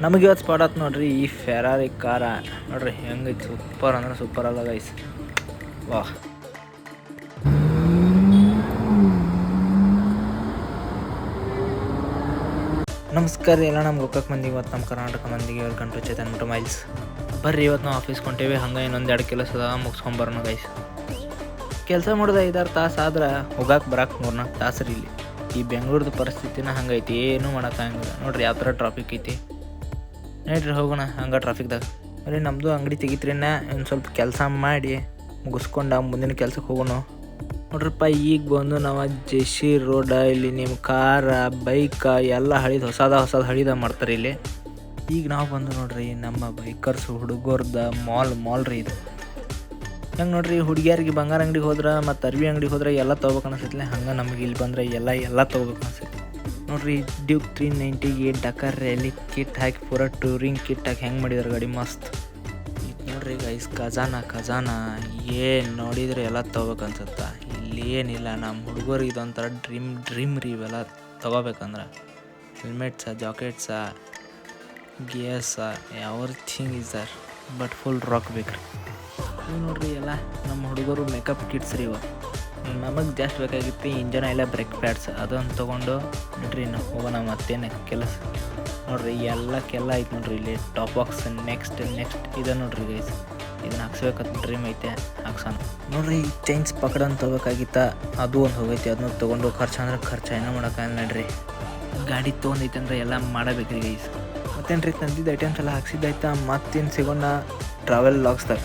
ನಮಗೆ ಇವತ್ತು ಸ್ಪಾಟ್ ಆಯ್ತು ನೋಡ್ರಿ ಈ ಫೆರಾರಿ ಕಾರ ನೋಡ್ರಿ ಹೆಂಗೈತಿ. ಸೂಪರ್ ಅಂದ್ರೆ ಸೂಪರ್ ಅಲ್ಲ ಗೈಸ್. ವಾಹ್, ನಮಸ್ಕಾರ ಎಲ್ಲ ನಮ್ಮ ಗೋಕಾಕ್ ಮಂದಿಗೆ ಮತ್ತು ನಮ್ಮ ಕರ್ನಾಟಕ ಮಂದಿಗೆ ವೆಲ್ಕಮ್ ಟು ಚೇತನ್ ಆಟೋಮೊಬೈಲ್ಸ್. ಬರ್ರಿ ಇವತ್ತು ನಾವು ಆಫೀಸ್ಗೆ ಹೊಂಟೇವಿ. ಹಂಗೆ ಇನ್ನೊಂದು ಕೆಲಸ ಅದ, ಮುಗಿಸ್ಕೊಂಬರೋಣ ಗೈಸ್. ಕೆಲಸ ಮಾಡೋದು 5-6 ತಾಸು ಆದ್ರೆ ಹೋಗಕ್ಕೆ ಬರಕ್ಕೆ 3-4 ತಾಸು ರೀ. ಇಲ್ಲಿ ಈ ಬೆಂಗಳೂರ್ದು ಪರಿಸ್ಥಿತಿನ ಹಂಗೈತಿ, ಏನೂ ಮಾಡೋಕ್ಕಾಗಂಗಿಲ್ಲ ನೋಡ್ರಿ. ಯಾವ ಥರ ಟ್ರಾಫಿಕ್ ಐತಿ ನೋಡ್ರಿ. ಹೋಗೋಣ ಹಂಗೆ ಟ್ರಾಫಿಕ್ದಾಗ. ಬರೀ ನಮ್ಮದು ಅಂಗಡಿ ತೆಗಿತ್ರಿನ ಒಂದು ಸ್ವಲ್ಪ ಕೆಲಸ ಮಾಡಿ ಮುಗಿಸ್ಕೊಂಡು ಮುಂದಿನ ಕೆಲ್ಸಕ್ಕೆ ಹೋಗೋಣ ನೋಡ್ರಿಪ್ಪ. ಈಗ ಬಂದು ನಾವು ಜೆಸಿ ರೋಡ, ಇಲ್ಲಿ ನಿಮ್ಮ ಕಾರ ಬೈಕ ಎಲ್ಲ ಹೊಸದ ಹಳಿದ ಮಾಡ್ತಾರೆ ಇಲ್ಲಿ. ಈಗ ನಾವು ಬಂದು ನೋಡ್ರಿ ನಮ್ಮ ಬೈಕರ್ಸ್ ಹುಡುಗರ್ದ ಮಾಲ್ ರೀ ಇದು. ಹೆಂಗೆ ನೋಡ್ರಿ, ಹುಡುಗಿಯರಿಗೆ ಬಂಗಾರ ಅಂಗಡಿಗೆ ಹೋದ್ರೆ ಮತ್ತು ಅರ್ವಿ ಅಂಗಡಿಗೆ ಹೋದ್ರೆ ಎಲ್ಲ ತೊಗೋಬೇಕು ಅನಿಸ್ತೈತಿ. ಹಂಗೆ ನಮಗೆ ಇಲ್ಲಿ ಬಂದರೆ ಎಲ್ಲ ತೊಗೋಬೇಕು ಅನಿಸ್ತೈತಿ ನೋಡ್ರಿ. ಡ್ಯೂಕ್ 390ಗೆ ಡಕರ್ ರ್ಯಾಲಿ ಕಿಟ್ ಹಾಕಿ ಪೂರ ಟೂರಿಂಗ್ ಕಿಟ್ ಹಾಕಿ ಹೆಂಗೆ ಮಾಡಿದಾರೆ ಗಾಡಿ, ಮಸ್ತ್ ನೋಡ್ರಿ ಗೈಸ್. ಖಜಾನ ಏನು ನೋಡಿದ್ರೆ ಎಲ್ಲ ತೊಗೋಬೇಕು ಅನ್ಸುತ್ತೆ. ಇಲ್ಲಿ ಏನಿಲ್ಲ, ನಮ್ಮ ಹುಡುಗರಿಗೆ ಇದೊಂಥರ ಡ್ರೀಮ್ ರೀ ಇವೆಲ್ಲ ತೊಗೋಬೇಕಂದ್ರೆ. Helmets, jackets, gears, everything is there, but full rock ಬೇಕ್ರಿ. ಇವು ನೋಡ್ರಿ ಎಲ್ಲ ನಮ್ಮ ಹುಡುಗರು ಮೇಕಪ್ ಕಿಟ್ಸ್ ರೀ. ಇವ ನಮಗೆ ಜಾಸ್ತಿ ಬೇಕಾಗಿತ್ತು ಇಂಜನ್ ಎಲ್ಲ ಬ್ರೇಕ್ ಪ್ಯಾಡ್ಸ್, ಅದನ್ನು ತೊಗೊಂಡು ನೋಡ್ರಿ ನಾವು ಹೋಗೋಣ ಮತ್ತೇನು ಕೆಲಸ ನೋಡ್ರಿ. ಎಲ್ಲಕ್ಕೆಲ್ಲ ಐತೆ ನೋಡ್ರಿ ಇಲ್ಲಿ. ಟಾಪ್ ಬಾಕ್ಸ್ ನೆಕ್ಸ್ಟ್ ಇದೆ ನೋಡ್ರಿ ಗೈಸ್. ಇದನ್ನು ಹಾಕ್ಸ್ಬೇಕಂತ ಡ್ರೀಮ್ ಐತೆ, ಹಾಕ್ಸೋಣ ನೋಡ್ರಿ. ಚೈನ್ಸ್ ಪಕಡ ಅಂತ ತೊಗೋಬೇಕಾಗಿತ್ತ, ಅದು ಒಂದು ಹೋಗೈತಿ. ಅದನ್ನ ತೊಗೊಂಡು ಖರ್ಚು ಏನೋ ಮಾಡೋಕ್ಕಾಗಲ್ಲ ನೋಡ್ರಿ. ಗಾಡಿ ತೊಗೊಂಡೈತೆ ಅಂದ್ರೆ ಎಲ್ಲ ಮಾಡಬೇಕ್ರಿ ಗೈಸ್. ಮತ್ತೇನು ರೀ, ತಂದಿದ್ದು ಐಟಮ್ಸ್ ಎಲ್ಲ ಹಾಕ್ಸಿದ್ದಾಯ್ತಾ. ಮತ್ತೇನು ಸಿಗೋಣ ಟ್ರಾವೆಲ್ ಲಾಗ್ಸ್ದಾಗ.